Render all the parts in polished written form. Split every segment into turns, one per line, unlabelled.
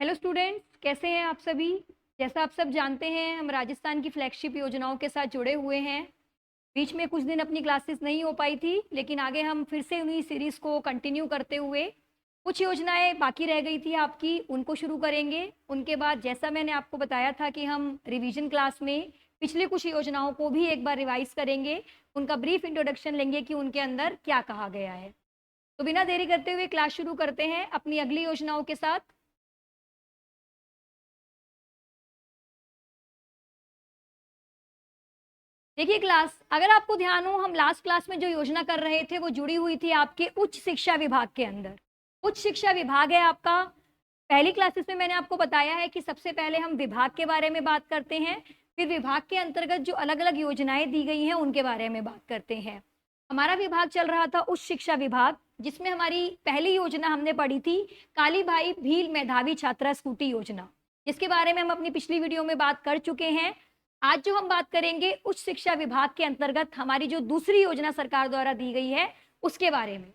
Hello students, कैसे हैं आप सभी। जैसा आप सब जानते हैं, हम राजस्थान की फ्लैगशिप योजनाओं के साथ जुड़े हुए हैं। बीच में कुछ दिन अपनी क्लासेस नहीं हो पाई थी, लेकिन आगे हम फिर से उन्हीं सीरीज़ को कंटिन्यू करते हुए कुछ योजनाएं बाकी रह गई थी आपकी, उनको शुरू करेंगे। उनके बाद जैसा मैंने आपको बताया था कि हम रिवीजन क्लास में पिछली कुछ योजनाओं को भी एक बार रिवाइज करेंगे, उनका ब्रीफ इंट्रोडक्शन लेंगे कि उनके अंदर क्या कहा गया है। तो बिना देरी करते हुए क्लास शुरू करते हैं अपनी अगली योजनाओं के साथ। देखिए क्लास, अगर आपको ध्यान हो, हम लास्ट क्लास में जो योजना कर रहे थे वो जुड़ी हुई थी आपके उच्च शिक्षा विभाग के अंदर। उच्च शिक्षा विभाग है आपका। पहली क्लासेस में मैंने आपको बताया है कि सबसे पहले हम विभाग के बारे में बात करते हैं, फिर विभाग के अंतर्गत जो अलग अलग योजनाएं दी गई हैं उनके बारे में बात करते हैं। हमारा विभाग चल रहा था उच्च शिक्षा विभाग, जिसमें हमारी पहली योजना हमने पढ़ी थी काली भाई भील मेधावी छात्रा स्कूटी योजना, जिसके बारे में हम अपनी पिछली वीडियो में बात कर चुके हैं। आज जो हम बात करेंगे उच्च शिक्षा विभाग के अंतर्गत हमारी जो दूसरी योजना सरकार द्वारा दी गई है उसके बारे में।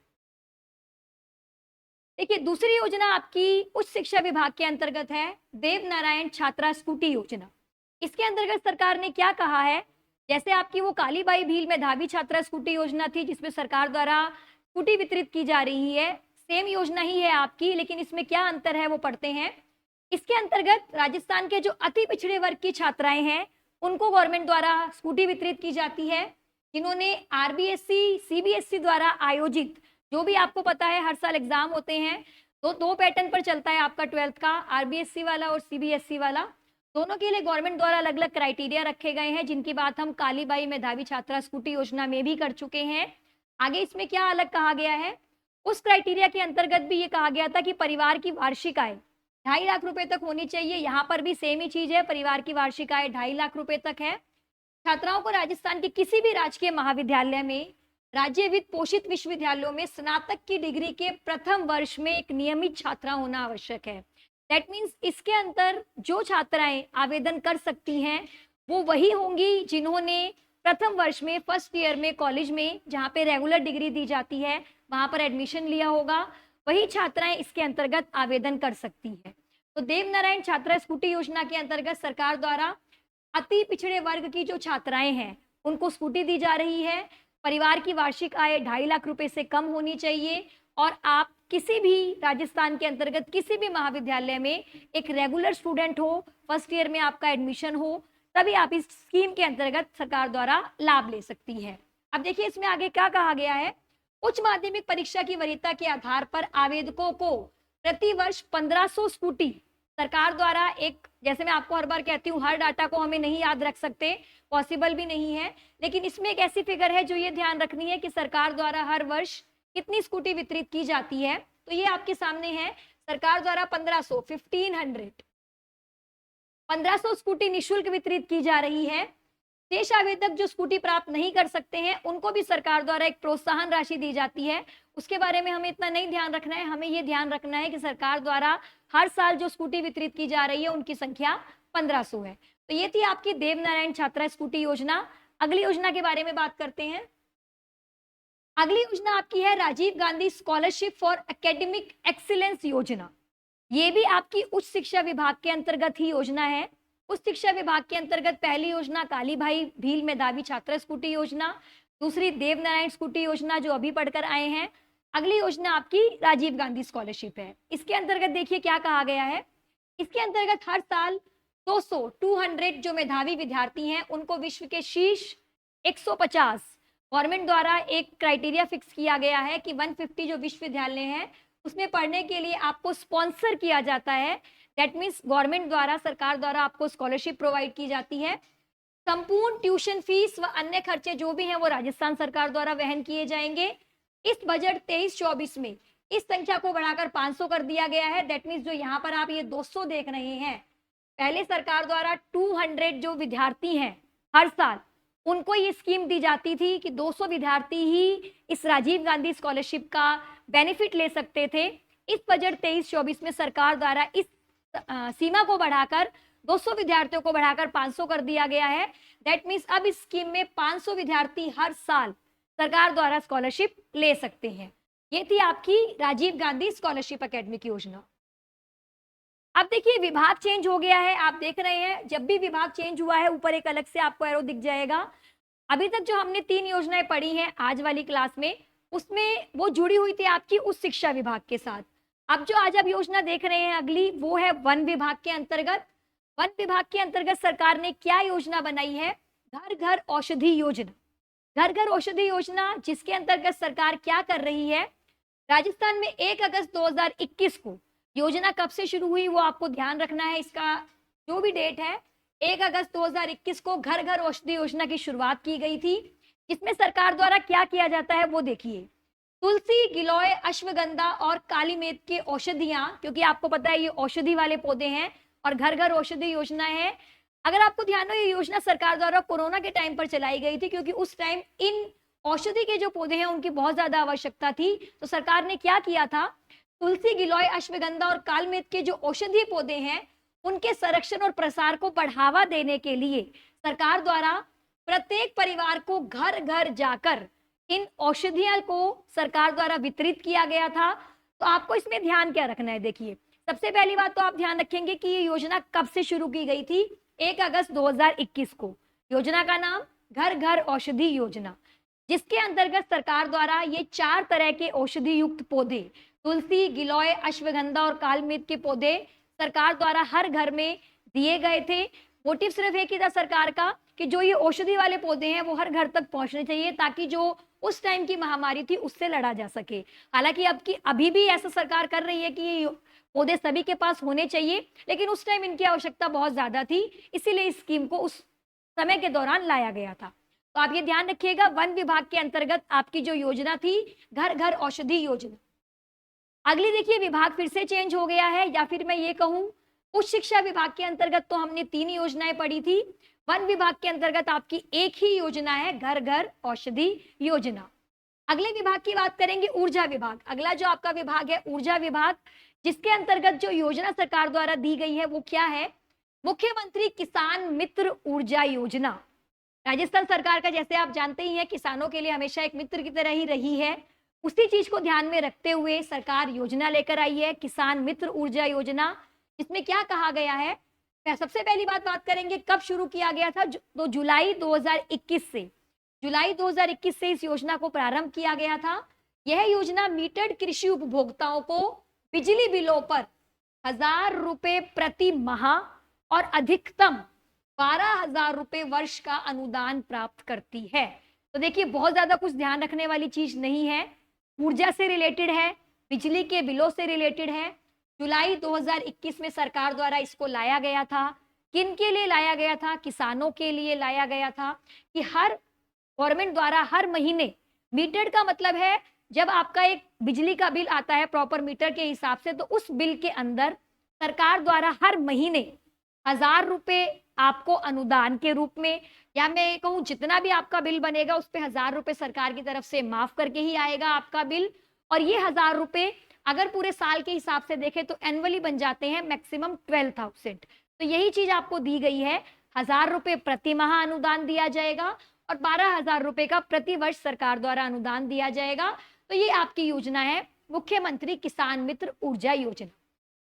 देखिए, दूसरी योजना आपकी उच्च शिक्षा विभाग के अंतर्गत है देव नारायण छात्रा स्कूटी योजना। इसके अंतर्गत सरकार ने क्या कहा है, जैसे आपकी वो कालीबाई भील मेधावी छात्रा स्कूटी योजना थी जिसमें सरकार द्वारा स्कूटी वितरित की जा रही है, सेम योजना ही है आपकी, लेकिन इसमें क्या अंतर है वो पढ़ते हैं। इसके अंतर्गत राजस्थान के जो अति पिछड़े वर्ग की छात्राएं हैं उनको गवर्नमेंट द्वारा स्कूटी वितरित की जाती है, जिन्होंने आरबीएससी सीबीएसई द्वारा आयोजित, जो भी आपको पता है हर साल एग्जाम होते हैं, तो दो पैटर्न पर चलता है आपका 12th का, आरबीएससी वाला और सीबीएसई वाला। दोनों के लिए गवर्नमेंट द्वारा अलग अलग क्राइटेरिया रखे गए हैं, जिनकी बात हम कालीबाई मेधावी छात्रा स्कूटी योजना में भी कर चुके हैं। आगे इसमें क्या अलग कहा गया है, उस क्राइटेरिया के अंतर्गत भी ये कहा गया था कि परिवार की वार्षिक आय 2.5 लाख रुपए तक होनी चाहिए। यहाँ पर भी सेम ही चीज है, परिवार की वार्षिक आय 2.5 लाख रुपए तक है। छात्राओं को राजस्थान के किसी भी राजकीय महाविद्यालय में, राज्य वित्त पोषित विश्वविद्यालयों में स्नातक की डिग्री के प्रथम वर्ष में एक नियमित छात्रा होना आवश्यक है। दैट मीन्स इसके अंदर जो छात्राएं आवेदन कर सकती हैं वो वही होंगी जिन्होंने प्रथम वर्ष में, फर्स्ट ईयर में कॉलेज में, जहाँ पे रेगुलर डिग्री दी जाती है, वहां पर एडमिशन लिया होगा, वही छात्राएं इसके अंतर्गत आवेदन कर सकती है। तो देव नारायण छात्रा स्कूटी योजना के अंतर्गत सरकार द्वारा अति पिछड़े वर्ग की जो छात्राएं हैं उनको स्कूटी दी जा रही है। परिवार की वार्षिक आय 2.5 लाख रुपए से कम होनी चाहिए और आप किसी भी राजस्थान के अंतर्गत किसी भी महाविद्यालय में एक रेगुलर स्टूडेंट हो, फर्स्ट ईयर में आपका एडमिशन हो, तभी आप इस स्कीम के अंतर्गत सरकार द्वारा लाभ ले सकती है। अब देखिए इसमें आगे क्या कहा गया है, उच्च माध्यमिक परीक्षा की वरीयता के आधार पर आवेदकों को प्रति वर्ष 1500 स्कूटी सरकार द्वारा, एक जैसे मैं आपको हर बार कहती हूँ हर डाटा को हमें नहीं याद रख सकते, पॉसिबल भी नहीं है, लेकिन इसमें एक ऐसी फिगर है जो ये ध्यान रखनी है कि सरकार द्वारा हर वर्ष कितनी स्कूटी वितरित की जाती है। तो ये आपके सामने है, सरकार द्वारा 1500 स्कूटी निःशुल्क वितरित की जा रही है। शेष आवेदक जो स्कूटी प्राप्त नहीं कर सकते हैं उनको भी सरकार द्वारा एक प्रोत्साहन राशि दी जाती है। उसके बारे में हमें इतना नहीं ध्यान रखना है, हमें ये ध्यान रखना है कि सरकार द्वारा हर साल जो स्कूटी वितरित की जा रही है उनकी संख्या 1500 है। तो ये थी आपकी देव नारायण छात्रा स्कूटी योजना। अगली योजना के बारे में बात करते हैं। अगली योजना आपकी है Rajiv Gandhi scholarship for academic excellence योजना। ये भी आपकी उच्च शिक्षा विभाग के अंतर्गत ही योजना है। उच्च शिक्षा विभाग के अंतर्गत पहली योजना काली भाई भील मेधावी छात्रा स्कूटी योजना, दूसरी देव नारायण स्कूटी योजना जो अभी पढ़कर आए हैं, अगली योजना आपकी राजीव गांधी स्कॉलरशिप है। इसके अंतर्गत देखिए क्या कहा गया है, इसके अंतर्गत हर साल 200 जो मेधावी विद्यार्थी हैं उनको विश्व के शीर्ष 150, गवर्नमेंट द्वारा एक क्राइटेरिया फिक्स किया गया है कि 150 जो विश्वविद्यालय हैं उसमें पढ़ने के लिए आपको स्पॉन्सर किया जाता है। दैट मीन्स गवर्नमेंट द्वारा, सरकार द्वारा आपको स्कॉलरशिप प्रोवाइड की जाती है। संपूर्ण ट्यूशन फीस व अन्य खर्चे जो भी हैं वो राजस्थान सरकार द्वारा वहन किए जाएंगे। इस बजट 23-24 में इस संख्या को बढ़ाकर 500 कर दिया गया है। दैट मीन्स जो यहाँ पर आप ये 200 देख रहे हैं, पहले सरकार द्वारा 200 जो विद्यार्थी हैं हर साल उनको ये स्कीम दी जाती थी कि 200 विद्यार्थी ही इस राजीव गांधी स्कॉलरशिप का बेनिफिट ले सकते थे। इस बजट 23-24 में सरकार द्वारा इस सीमा को बढ़ाकर 200 विद्यार्थियों को बढ़ाकर 500 कर दिया गया है। दैट मीन्स अब इस स्कीम में 500 विद्यार्थी हर साल सरकार द्वारा स्कॉलरशिप ले सकते हैं। ये थी आपकी राजीव गांधी स्कॉलरशिप एकेडमिक योजना। अब देखिए विभाग चेंज हो गया है, आप देख रहे हैं जब भी विभाग चेंज हुआ है ऊपर एक अलग से आपको एरो दिख जाएगा। अभी तक जो हमने 3 योजनाएं पढ़ी हैं आज वाली क्लास में, उसमें वो जुड़ी हुई थी आपकी उच्च शिक्षा विभाग के साथ। अब जो आज आप योजना देख रहे हैं अगली, वो है वन विभाग के अंतर्गत। वन विभाग के अंतर्गत सरकार ने क्या योजना बनाई है? घर घर औषधि योजना। घर घर औषधि योजना जिसके अंतर्गत सरकार क्या कर रही है, राजस्थान में 1 अगस्त 2021 को योजना कब से शुरू हुई वो आपको ध्यान रखना है। इसका जो भी डेट है 1 अगस्त 2021 को घर घर औषधि योजना की शुरुआत की गई थी। इसमें सरकार द्वारा क्या किया जाता है वो देखिए। तुलसी, गिलोय, अश्वगंधा और काली मेथ की औषधियां, क्योंकि आपको पता है ये औषधि वाले पौधे हैं और घर घर औषधि योजना है। अगर आपको ध्यान हो ये योजना सरकार द्वारा कोरोना के टाइम पर चलाई गई थी, क्योंकि उस टाइम इन औषधि के जो पौधे हैं उनकी बहुत ज्यादा आवश्यकता थी। तो सरकार ने क्या किया था, तुलसी, गिलोय, अश्वगंधा और कालमेघ के जो औषधीय पौधे हैं उनके संरक्षण और प्रसार को बढ़ावा देने के लिए सरकार द्वारा प्रत्येक परिवार को घर घर जाकर इन औषधियों को सरकार द्वारा वितरित किया गया था। तो आपको इसमें ध्यान क्या रखना है, देखिए सबसे पहली बात तो आप ध्यान रखेंगे कि ये योजना कब से शुरू की गई थी, 1 अगस्त 2021 को। योजना का नाम घर घर औषधि योजना, जिसके अंतर्गत सरकार द्वारा ये 4 तरह के औषधि युक्त पौधे, तुलसी, गिलोय, अश्वगंधा और कालमेघ के पौधे सरकार द्वारा हर घर में दिए गए थे। मोटिव सिर्फ एक ही था सरकार का कि जो ये औषधि वाले पौधे हैं वो हर घर तक पहुंचने चाहिए, ताकि जो उस टाइम की महामारी थी उससे लड़ा जा सके। हालांकि अभी भी ऐसा सरकार कर रही है कि ये पौधे सभी के पास होने चाहिए, लेकिन उस टाइम इनकी आवश्यकता बहुत ज्यादा थी, इसीलिए इस स्कीम को उस समय के दौरान लाया गया था। तो आप ये ध्यान रखिएगा, वन विभाग के अंतर्गत आपकी जो योजना थी घर घर औषधि योजना। अगली देखिए विभाग फिर से चेंज हो गया है, या फिर मैं ये कहूं उच्च शिक्षा विभाग के अंतर्गत तो हमने 3 योजनाएं पढ़ी थी। वन विभाग के अंतर्गत आपकी एक ही योजना है, घर घर औषधि योजना। अगले विभाग की बात करेंगे, ऊर्जा विभाग। अगला जो आपका विभाग है ऊर्जा विभाग, जिसके अंतर्गत जो योजना सरकार द्वारा दी गई है वो क्या है, मुख्यमंत्री किसान मित्र ऊर्जा योजना। राजस्थान सरकार का जैसे आप जानते ही हैं किसानों के लिए हमेशा एक मित्र की तरह ही रही है, उसी चीज को ध्यान में रखते हुए सरकार योजना लेकर आई है किसान मित्र ऊर्जा योजना। इसमें क्या कहा गया है, सबसे पहली बात करेंगे कब शुरू किया गया था, तो जुलाई 2021 से, जुलाई 2021 से इस योजना को प्रारंभ किया गया था। यह योजना मीटर्ड कृषि उपभोक्ताओं को बिजली बिलों पर 1000 रुपए प्रति माह और अधिकतम 12,000 रुपए वर्ष का अनुदान प्राप्त करती है। तो देखिए बहुत ज्यादा कुछ ध्यान रखने वाली चीज नहीं है, ऊर्जा से रिलेटेड है, बिजली के बिलों से रिलेटेड है। जुलाई 2021 में सरकार द्वारा इसको लाया गया था। किन के लिए लाया गया था, किसानों के लिए लाया गया था कि हर गवर्नमेंट द्वारा हर महीने, मीटर्ड का मतलब है जब आपका एक बिजली का बिल आता है प्रॉपर मीटर के हिसाब से, तो उस बिल के अंदर सरकार द्वारा हर महीने 1000 रुपए आपको अनुदान के रूप में, या मैं कहूँ जितना भी आपका बिल बनेगा उस पे 1000 रुपए सरकार की तरफ से माफ करके ही आएगा आपका बिल। और ये 1000 रुपए अगर पूरे साल के हिसाब से देखें तो एनुअली बन जाते हैं मैक्सिमम 12,000। तो यही चीज आपको दी गई है, 1000 रुपए प्रति माह अनुदान दिया जाएगा और 12,000 रुपए का प्रति वर्ष सरकार द्वारा अनुदान दिया जाएगा। तो ये आपकी योजना है मुख्यमंत्री किसान मित्र ऊर्जा योजना।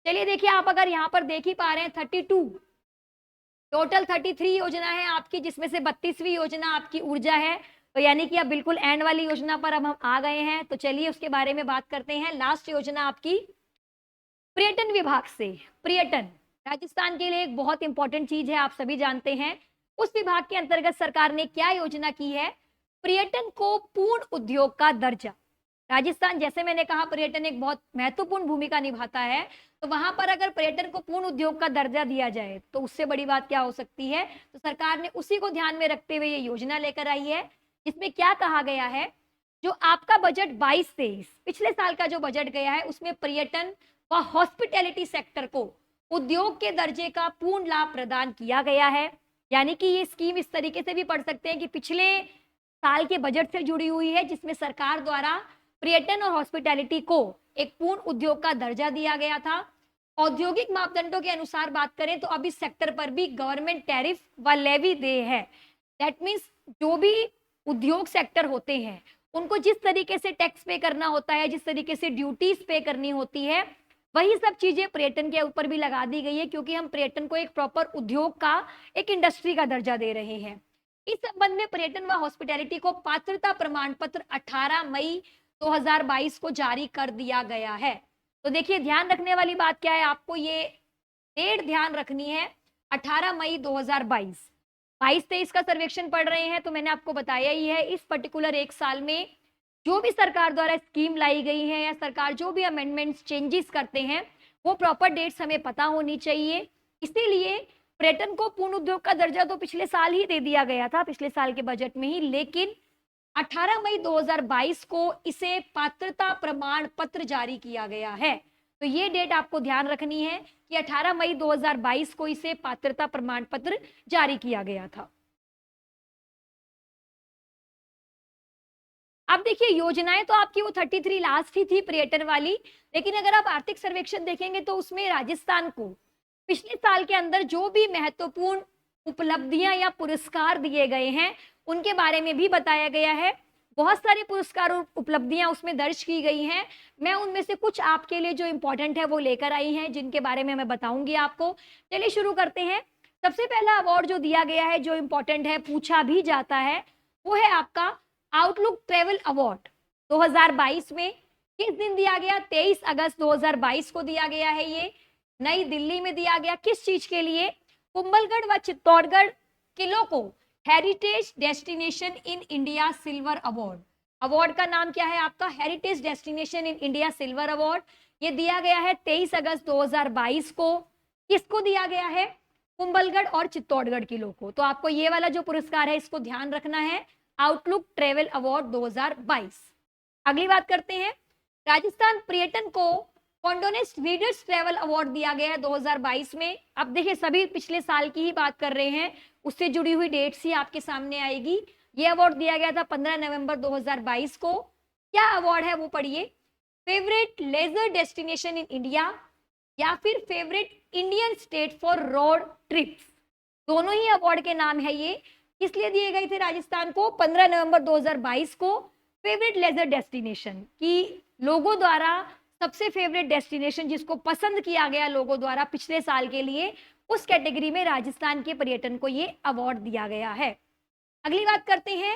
चलिए देखिए, आप अगर यहाँ पर देख ही पा रहे हैं 32, टोटल 33 योजना है आपकी, जिसमें से 32वीं योजना आपकी ऊर्जा है। तो यानी कि अब बिल्कुल एंड वाली योजना पर अब हम आ गए हैं, तो चलिए उसके बारे में बात करते हैं। लास्ट योजना आपकी पर्यटन विभाग से। पर्यटन राजस्थान के लिए एक बहुत इंपॉर्टेंट चीज है, आप सभी जानते हैं। उस विभाग के अंतर्गत सरकार ने क्या योजना की है, पर्यटन को पूर्ण उद्योग का दर्जा। राजस्थान, जैसे मैंने कहा, पर्यटन एक बहुत महत्वपूर्ण भूमिका निभाता है, तो वहां पर अगर पर्यटन को पूर्ण उद्योग का दर्जा दिया जाए तो उससे बड़ी बात क्या हो सकती है। तो सरकार ने उसी को ध्यान में रखते हुए ये योजना लेकर आई है, जिसमें क्या कहा गया है, जो आपका बजट 22-23 पिछले साल का जो बजट गया है उसमें पर्यटन व हॉस्पिटैलिटी सेक्टर को उद्योग के दर्जे का पूर्ण लाभ प्रदान किया गया है। यानी कि ये स्कीम इस तरीके से भी पढ़ सकते हैं कि पिछले साल के बजट से जुड़ी हुई है, जिसमें सरकार द्वारा पर्यटन और हॉस्पिटैलिटी को एक पूर्ण उद्योग का दर्जा दिया गया था। औद्योगिक मापदंडों के अनुसार बात करें तो अब इस सेक्टर पर भी गवर्नमेंट टैरिफ व लेवी दे है। दैट मीन्स जो भी उद्योग सेक्टर होते हैं उनको जिस तरीके से टैक्स पे करना होता है, जिस तरीके से ड्यूटीज पे करनी होती है, वही सब चीजें पर्यटन के ऊपर भी लगा दी गई है, क्योंकि हम पर्यटन को एक प्रॉपर उद्योग का, एक इंडस्ट्री का दर्जा दे रहे हैं। इस संबंध में पर्यटन व हॉस्पिटैलिटी को पात्रता प्रमाण पत्र 18 मई 2022 को जारी कर दिया गया है। तो देखिए, ध्यान रखने वाली बात क्या है, आपको ये डेट ध्यान रखनी है, 18 मई 2022। 22-23 का सर्वेक्षण पढ़ रहे हैं तो मैंने आपको बताया ही है, इस पर्टिकुलर एक साल में जो भी सरकार द्वारा स्कीम लाई गई है या सरकार जो भी अमेंडमेंट्स चेंजेस करते हैं, वो प्रॉपर डेट्स हमें पता होनी चाहिए। इसीलिए पर्यटन को पूर्ण उद्योग का दर्जा तो पिछले साल ही दे दिया गया था, पिछले साल के बजट में ही, लेकिन 18 मई 2022 को इसे पात्रता प्रमाण पत्र जारी किया गया है। तो ये डेट आपको ध्यान रखनी है कि 18 मई 2022 को इसे पात्रता प्रमाण पत्र जारी किया गया था। अब देखिए, योजनाएं तो आपकी वो 33 लास्ट ही थी पर्यटन वाली, लेकिन अगर आप आर्थिक सर्वेक्षण देखेंगे तो उसमें राजस्थान को पिछले साल के अंदर जो भी महत्वपूर्ण उपलब्धियां या पुरस्कार दिए गए हैं, उनके बारे में भी बताया गया है। बहुत सारे पुरस्कार और उपलब्धियां उसमें दर्ज की गई हैं। मैं उनमें से कुछ आपके लिए जो इम्पोर्टेंट है वो लेकर आई हैं, जिनके बारे में मैं बताऊंगी आपको। चलिए शुरू करते हैं। सबसे पहला अवार्ड जो दिया गया है, जो इम्पोर्टेंट है, पूछा भी जाता है, वो है आपका आउटलुक ट्रेवल अवार्ड 2022 में। किस दिन दिया गया? 23 अगस्त 2022 को दिया गया है। ये नई दिल्ली में दिया गया। किस चीज के लिए? कुंभलगढ़ व चित्तौड़गढ़ किलों को heritage destination in India silver award. Award का नाम क्या है आपका? Heritage destination in India silver award. ये दिया गया है 23 अगस्त 2022 को। किसको दिया गया है? कुंभलगढ़ और चित्तौड़गढ़ किलों को। तो आपको ये वाला जो पुरस्कार है, इसको ध्यान रखना है, आउटलुक ट्रेवल अवार्ड 2022। अगली बात करते हैं, राजस्थान पर्यटन को कॉन्डोनेस रीडर्स ट्रेवल अवार्ड दिया गया है 2022 में। अब देखिए, सभी पिछले साल की ही बात कर रहे हैं, उससे जुड़ी हुई डेट्स ही आपके सामने आएगी। ये अवार्ड दिया गया था 15 नवंबर 2022 को। क्या अवार्ड है वो पढ़िए, favourite leisure destination in India या फिर favourite Indian state for road trips. दोनों ही अवार्ड के नाम है ये। किस लिए दिए गए थे राजस्थान को? 15 नवंबर 2022 को फेवरेट लेजर डेस्टिनेशन की लोगों द्वारा सबसे फेवरेट डेस्टिनेशन जिसको पसंद किया गया लोगों द्वारा पिछले साल के लिए, उस कैटेगरी में राजस्थान के पर्यटन को ये अवार्ड दिया गया है। अगली बात करते हैं,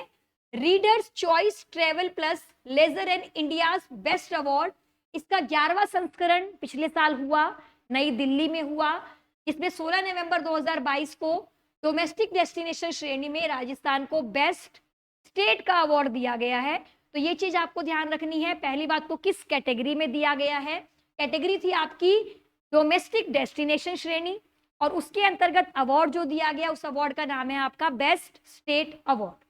readers choice travel plus leisure and India's best award. इसका 11वां संस्करण पिछले साल हुआ, नई दिल्ली में हुआ। इसमें 16 नवंबर 2022 को डोमेस्टिक डेस्टिनेशन श्रेणी में राजस्थान को बेस्ट स्टेट का अवार्ड दिया गया है। तो ये चीज आपको ध्यान रखनी है। पहली बात तो किस कैटेगरी में दिया गया है? कैटेगरी थी आपकी डोमेस्टिक डेस्टिनेशन श्रेणी, और उसके अंतर्गत अवार्ड जो दिया गया, उस अवार्ड का नाम है आपका बेस्ट स्टेट अवार्ड।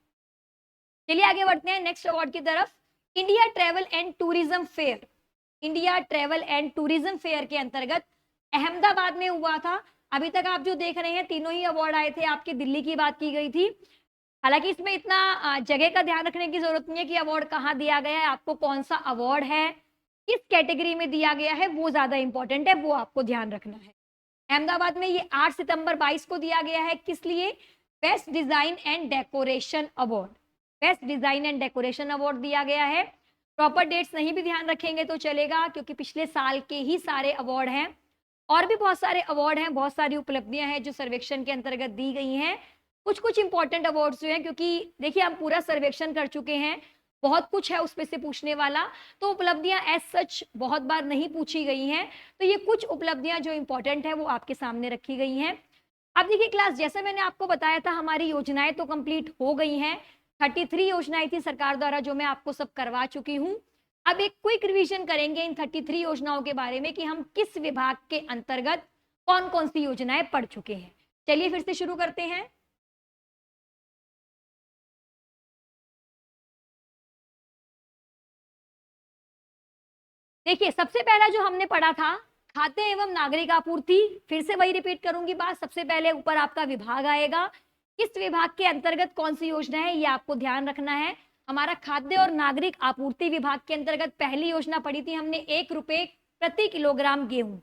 चलिए आगे बढ़ते हैं नेक्स्ट अवार्ड की तरफ। India travel and tourism fair. India travel and tourism fair के अंतर्गत अहमदाबाद में हुआ था। अभी तक आप जो देख रहे हैं, तीनों ही अवार्ड आए थे आपके, दिल्ली की बात की गई थी। हालांकि इसमें इतना जगह का ध्यान रखने की जरूरत नहीं है कि अवार्ड कहाँ दिया गया है, आपको कौन सा अवार्ड है, किस कैटेगरी में दिया गया है, वो ज्यादा इंपॉर्टेंट है, वो आपको ध्यान रखना है। अहमदाबाद में ये 8 सितंबर 22 को दिया गया है। किस लिए? Best design and decoration award. Best design and decoration award दिया गया है। प्रॉपर डेट्स नहीं भी ध्यान रखेंगे तो चलेगा, क्योंकि पिछले साल के ही सारे अवार्ड हैं। और भी बहुत सारे अवार्ड हैं, बहुत सारी उपलब्धियां हैं जो सर्वेक्षण के अंतर्गत दी गई हैं। कुछ कुछ इंपॉर्टेंट अवार्ड्स जो हैं, क्योंकि देखिए हम पूरा सर्वेक्षण कर चुके हैं, बहुत कुछ है उसमें से पूछने वाला, तो उपलब्धियां एज सच बहुत बार नहीं पूछी गई हैं। तो ये कुछ उपलब्धियां जो इंपॉर्टेंट है वो आपके सामने रखी गई हैं। अब देखिए क्लास, जैसे मैंने आपको बताया था, हमारी योजनाएं तो कंप्लीट हो गई हैं। 33 योजनाएं थी सरकार द्वारा, जो मैं आपको सब करवा चुकी हूँ। अब एक क्विक रिवीजन करेंगे इन 33 योजनाओं के बारे में कि हम किस विभाग के अंतर्गत कौन कौन सी योजनाएं पढ़ चुके हैं। चलिए फिर से शुरू करते हैं। देखिए, सबसे पहला जो हमने पढ़ा था, खाद्य एवं नागरिक आपूर्ति। फिर से वही रिपीट करूंगी बात, सबसे पहले ऊपर आपका विभाग आएगा, किस विभाग के अंतर्गत कौन सी योजना है ये आपको ध्यान रखना है। हमारा खाद्य और नागरिक आपूर्ति विभाग के अंतर्गत पहली योजना पढ़ी थी हमने, 1 रुपए प्रति किलोग्राम गेहूं।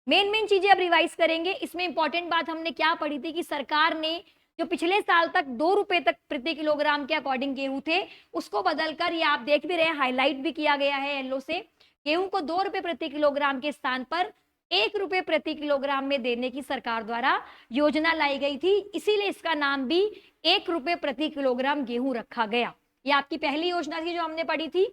मेन चीजें अब रिवाइज करेंगे। इसमें इंपॉर्टेंट बात हमने क्या पढ़ी थी कि सरकार ने जो पिछले साल तक 2 रुपए तक प्रति किलोग्राम के अकॉर्डिंग गेहूं थे, उसको बदलकर, ये आप देख भी रहे हैं, हाईलाइट भी किया गया है येलो से, गेहूं को 2 रुपए प्रति किलोग्राम के स्थान पर 1 रुपए प्रति किलोग्राम में देने की सरकार द्वारा योजना लाई गई थी, इसीलिए इसका नाम भी 1 रुपए प्रति किलोग्राम गेहूं रखा गया। ये आपकी पहली योजना थी जो हमने पढ़ी थी।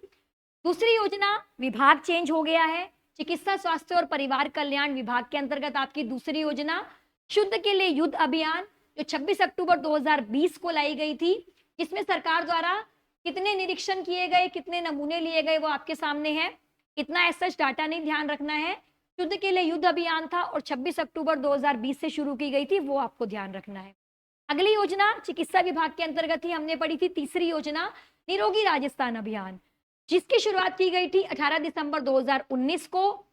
दूसरी योजना, विभाग चेंज हो गया है, चिकित्सा स्वास्थ्य और परिवार कल्याण विभाग के अंतर्गत आपकी दूसरी योजना शुद्ध के लिए युद्ध अभियान जो 26 अक्टूबर 2020 को लाई गई थी, जिसमें सरकार द्वारा कितने निरीक्षण किए गए, कितने नमूने लिए गए वो आपके सामने है। इतना ऐसा डाटा नहीं ध्यान रखना है। शुद्ध के लिए युद्ध अभियान था और 26 अक्टूबर 2020 से शुरू की गई थी, वो आपको ध्यान रखना है। अगली योजना चिकित्सा विभाग के अंतर्गत ही हमने पढ़ी थी, तीसरी योजना निरोगी राजस्थान अभियान, जिसकी शुरुआत की गई थी 18 दिसंबर 2019 को।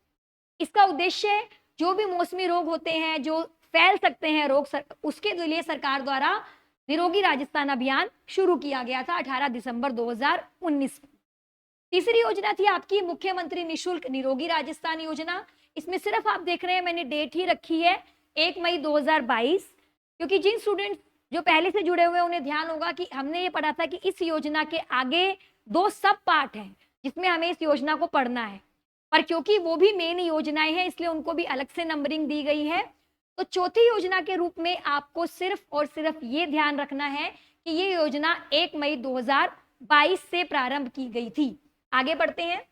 इसका उद्देश्य जो भी मौसमी रोग होते हैं, जो फैल सकते हैं रोग, उसके लिए सरकार द्वारा निरोगी राजस्थान अभियान शुरू किया गया था 18 दिसंबर 2019 को। तीसरी योजना थी आपकी मुख्यमंत्री निशुल्क निरोगी राजस्थान योजना। इसमें सिर्फ आप देख रहे हैं मैंने डेट ही रखी है 1 मई 2022, क्योंकि जिन स्टूडेंट जो पहले से जुड़े हुए हैं उन्हें ध्यान होगा कि हमने ये पढ़ा था कि इस योजना के आगे 2 सब पार्ट हैं जिसमें हमें इस योजना को पढ़ना है, पर क्योंकि वो भी मेन योजनाएं हैं इसलिए उनको भी अलग से नंबरिंग दी गई है। तो चौथी योजना के रूप में आपको सिर्फ और सिर्फ ये ध्यान रखना है कि ये योजना 1 मई 2022 से प्रारंभ की गई थी। आगे बढ़ते हैं।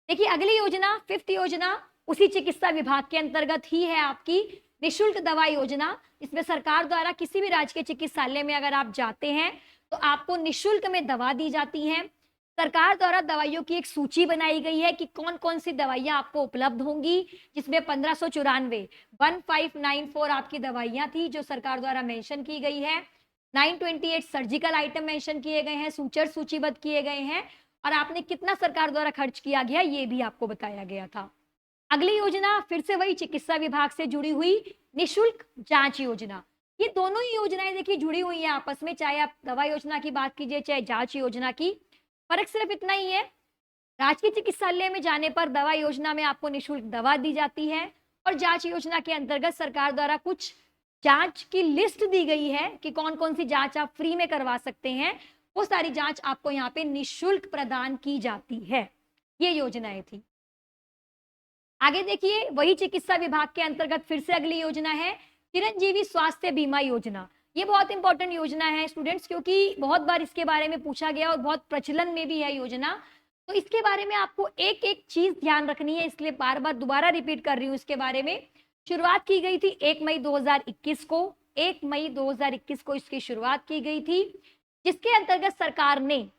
देखिए अगली योजना, फिफ्थ योजना, उसी चिकित्सा विभाग के अंतर्गत ही है आपकी निशुल्क दवा योजना। इसमें सरकार द्वारा किसी भी राज्य के चिकित्सालय में अगर आप जाते हैं तो आपको निशुल्क में दवा दी जाती है। सरकार द्वारा दवाइयों की एक सूची बनाई गई है कि कौन कौन सी दवाइयां आपको उपलब्ध होंगी, जिसमें 1594 आपकी दवाइयां थी जो सरकार द्वारा मेंशन की गई है। 928 सर्जिकल आइटम मेंशन किए गए हैं, सूचर सूचीबद्ध किए गए हैं, और आपने कितना सरकार द्वारा खर्च किया गया ये भी आपको बताया गया था। अगली योजना फिर से वही चिकित्सा विभाग से जुड़ी हुई निशुल्क जांच योजना। ये दोनों ही योजनाएं देखिए जुड़ी हुई हैं आपस में, चाहे आप दवा योजना की बात कीजिए चाहे जांच योजना की। फर्क सिर्फ इतना ही है, राजकीय चिकित्सालय में जाने पर दवा योजना में आपको निशुल्क दवा दी जाती है और जांच योजना के अंतर्गत सरकार द्वारा कुछ जांच की लिस्ट दी गई है कि कौन कौन सी जांच आप फ्री में करवा सकते हैं। वो सारी जांच आपको यहाँ पे निशुल्क प्रदान की जाती है। ये योजनाएं थी। आगे देखिए वही चिकित्सा विभाग के अंतर्गत फिर से अगली योजना है चिरंजीवी स्वास्थ्य बीमा योजना। ये बहुत इंपॉर्टेंट योजना है स्टूडेंट्स, क्योंकि बहुत बार इसके बारे में पूछा गया और बहुत प्रचलन में भी है योजना। तो इसके बारे में आपको एक एक चीज ध्यान रखनी है, इसलिए बार बार दोबारा रिपीट कर रही हूँ। इसके बारे में शुरुआत की गई थी 1 मई 2021 को। 1 मई 2021 को इसकी शुरुआत की गई थी, जिसके अंतर्गत सरकार ने,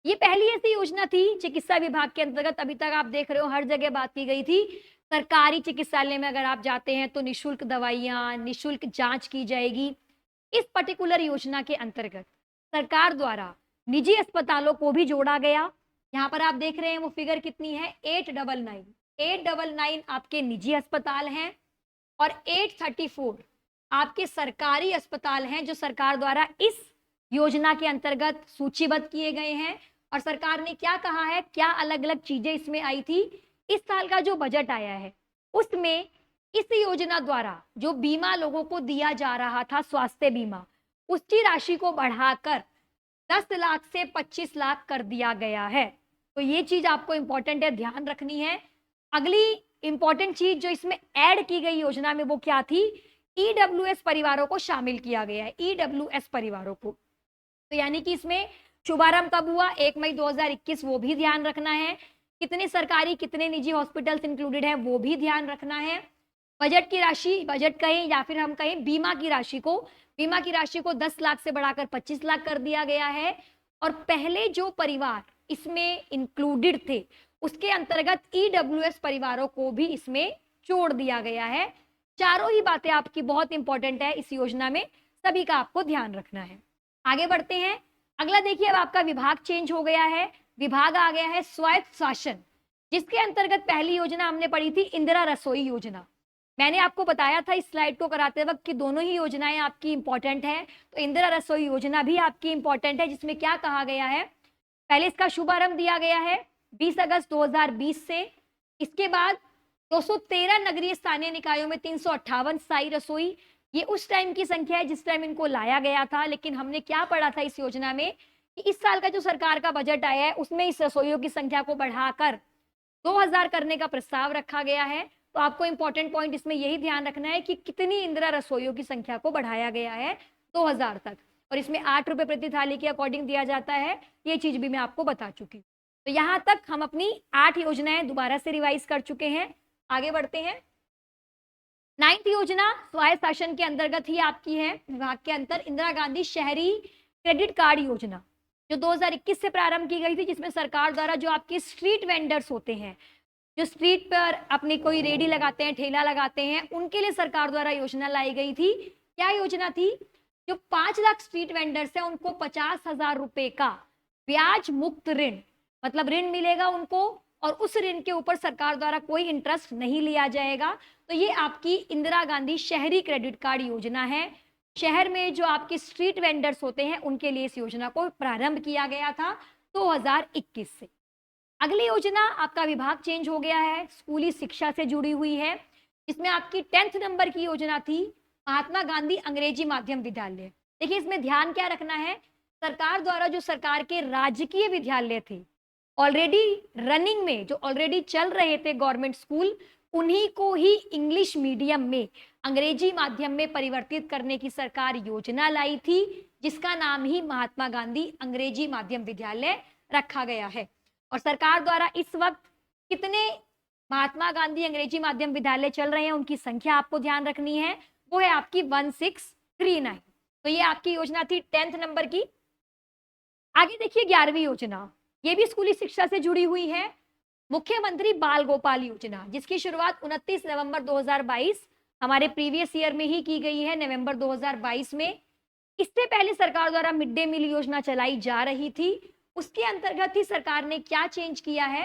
ये पहली ऐसी योजना थी चिकित्सा विभाग के अंतर्गत, अभी तक आप देख रहे हो हर जगह बात की गई थी सरकारी चिकित्सालय में अगर आप जाते हैं तो निशुल्क दवाइयां, निशुल्क जांच की जाएगी। इस पर्टिकुलर योजना के अंतर्गत सरकार द्वारा निजी अस्पतालों को भी जोड़ा गया। यहाँ पर आप देख रहे हैं वो फिगर कितनी है, 899 आपके निजी अस्पताल हैं और 834 आपके सरकारी अस्पताल हैं जो सरकार द्वारा इस योजना के अंतर्गत सूचीबद्ध किए गए हैं। और सरकार ने क्या कहा है, क्या अलग अलग चीजें इसमें आई थी। इस साल का जो बजट आया है उसमें इस योजना द्वारा जो बीमा लोगों को दिया जा रहा था, स्वास्थ्य बीमा, उसकी राशि को बढ़ाकर 10 लाख से 25 लाख कर दिया गया है। तो ये चीज आपको इंपॉर्टेंट है, ध्यान रखनी है। अगली इंपॉर्टेंट चीज जो इसमें ऐड की गई योजना में वो क्या थी, ईडब्ल्यूएस परिवारों को शामिल किया गया है, ईडब्ल्यूएस परिवारों को। तो यानी कि इसमें शुभारंभ कब हुआ, 1 मई 2021, वो भी ध्यान रखना है। कितने सरकारी कितने निजी हॉस्पिटल्स इंक्लूडेड हैं वो भी ध्यान रखना है। बजट की राशि, बजट कहें या फिर हम कहें बीमा की राशि को 10 लाख से बढ़ाकर 25 लाख कर दिया गया है। और पहले जो परिवार इसमें इंक्लूडेड थे उसके अंतर्गत ईडब्ल्यूएस परिवारों को भी इसमें जोड़ दिया गया है। चारों ही बातें आपकी बहुत इंपॉर्टेंट है इस योजना में, सभी का आपको ध्यान रखना है। आगे बढ़ते हैं। अगला देखिए, अब आपका विभाग चेंज हो गया है, विभाग आ गया है स्वायत्त शासन, जिसके अंतर्गत पहली योजना हमने पढ़ी थी इंदिरा रसोई योजना। मैंने आपको बताया था इस स्लाइड को कराते वक्त कि दोनों ही योजनाएं आपकी इंपॉर्टेंट है। तो इंदिरा रसोई योजना भी आपकी इंपॉर्टेंट है, जिसमें क्या कहा गया है, पहले इसका शुभारंभ दिया गया है 20 अगस्त 2020 से। इसके बाद 213 नगरीय स्थानीय निकायों में 358 स्थायी रसोई, ये उस टाइम की संख्या है जिस टाइम इनको लाया गया था। लेकिन हमने क्या पढ़ा था इस योजना में कि इस साल का जो सरकार का बजट आया है उसमें इस रसोइयों की संख्या को बढ़ाकर 2000 करने का प्रस्ताव रखा गया है। तो आपको इंपॉर्टेंट पॉइंट इसमें यही ध्यान रखना है कि कितनी इंदिरा रसोइयों की संख्या को बढ़ाया गया है 2000 तक, और इसमें 8 रुपए प्रति थाली के अकॉर्डिंग दिया जाता है। ये चीज भी मैं आपको बता चुकी हूँ। तो यहाँ तक हम अपनी 8 योजनाएं दोबारा से रिवाइज कर चुके हैं। आगे बढ़ते हैं। 9th योजना स्वायत्त शासन के अंतर्गत ही आपकी है, विभाग के अंतर इंदिरा गांधी शहरी क्रेडिट कार्ड योजना, जो 2021 से प्रारंभ की गई थी, जिसमें सरकार द्वारा जो आपके स्ट्रीट वेंडर्स होते हैं, जो स्ट्रीट पर अपनी कोई रेडी लगाते हैं, ठेला लगाते हैं, उनके लिए सरकार द्वारा योजना लाई गई थी। क्या योजना थी? जो 5 लाख स्ट्रीट वेंडर्स हैं उनको 50,000 रुपए का ब्याज मुक्त ऋण, मतलब ऋण मिलेगा उनको, और उस ऋण के ऊपर सरकार द्वारा कोई इंटरेस्ट नहीं लिया जाएगा। तो ये आपकी इंदिरा गांधी शहरी क्रेडिट कार्ड योजना है। शहर में जो आपके स्ट्रीट वेंडर्स होते हैं उनके लिए इस योजना को प्रारंभ किया गया था 2021 से। अगली योजना, आपका विभाग चेंज हो गया है, स्कूली शिक्षा से जुड़ी हुई है, इसमें आपकी 10th नंबर की योजना थी महात्मा गांधी अंग्रेजी माध्यम विद्यालय। देखिए इसमें ध्यान क्या रखना है, सरकार द्वारा जो सरकार के राजकीय विद्यालय थे ऑलरेडी रनिंग में, जो ऑलरेडी चल रहे थे गवर्नमेंट स्कूल, उन्हीं को ही इंग्लिश मीडियम में, अंग्रेजी माध्यम में परिवर्तित करने की सरकार योजना लाई थी, जिसका नाम ही महात्मा गांधी अंग्रेजी माध्यम विद्यालय रखा गया है। और सरकार द्वारा इस वक्त कितने महात्मा गांधी अंग्रेजी माध्यम विद्यालय चल रहे हैं, उनकी संख्या आपको ध्यान रखनी है, वो है आपकी 1639। तो ये आपकी योजना थी 10th नंबर की। आगे देखिए 11वीं योजना, ये भी स्कूली शिक्षा से जुड़ी हुई है, मुख्यमंत्री बाल गोपाल योजना, जिसकी शुरुआत 29 नवंबर 2022 हमारे प्रीवियस ईयर में ही की गई है, नवंबर 2022 में। इससे पहले सरकार द्वारा मिड डे मील योजना चलाई जा रही थी, उसके अंतर्गत ही सरकार ने क्या चेंज किया है,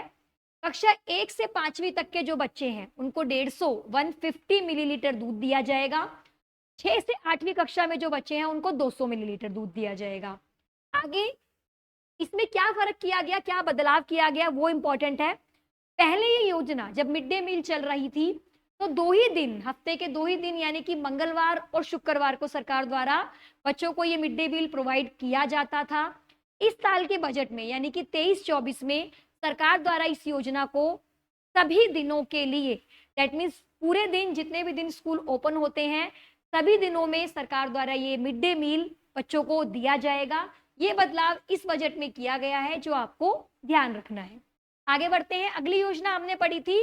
कक्षा 1 से 5वीं तक के जो बच्चे हैं उनको 150 मिलीलीटर दूध दिया जाएगा। 6 से 8वीं कक्षा में जो बच्चे हैं उनको 200 मिलीलीटर दूध दिया जाएगा। आगे इसमें क्या फर्क किया गया, क्या बदलाव किया गया, वो इंपॉर्टेंट है। पहले ये योजना जब मिड डे मील चल रही थी तो 2 ही दिन, हफ्ते के 2 ही दिन, यानी कि मंगलवार और शुक्रवार को सरकार द्वारा बच्चों को ये मिड डे मील प्रोवाइड किया जाता था। इस साल के बजट में यानी कि 23-24 में सरकार द्वारा इस योजना को सभी दिनों के लिए, दैट मीन्स पूरे दिन, जितने भी दिन स्कूल ओपन होते हैं सभी दिनों में सरकार द्वारा ये मिड डे मील बच्चों को दिया जाएगा। ये बदलाव इस बजट में किया गया है, जो आपको ध्यान रखना है। आगे बढ़ते हैं। अगली योजना हमने पढ़ी थी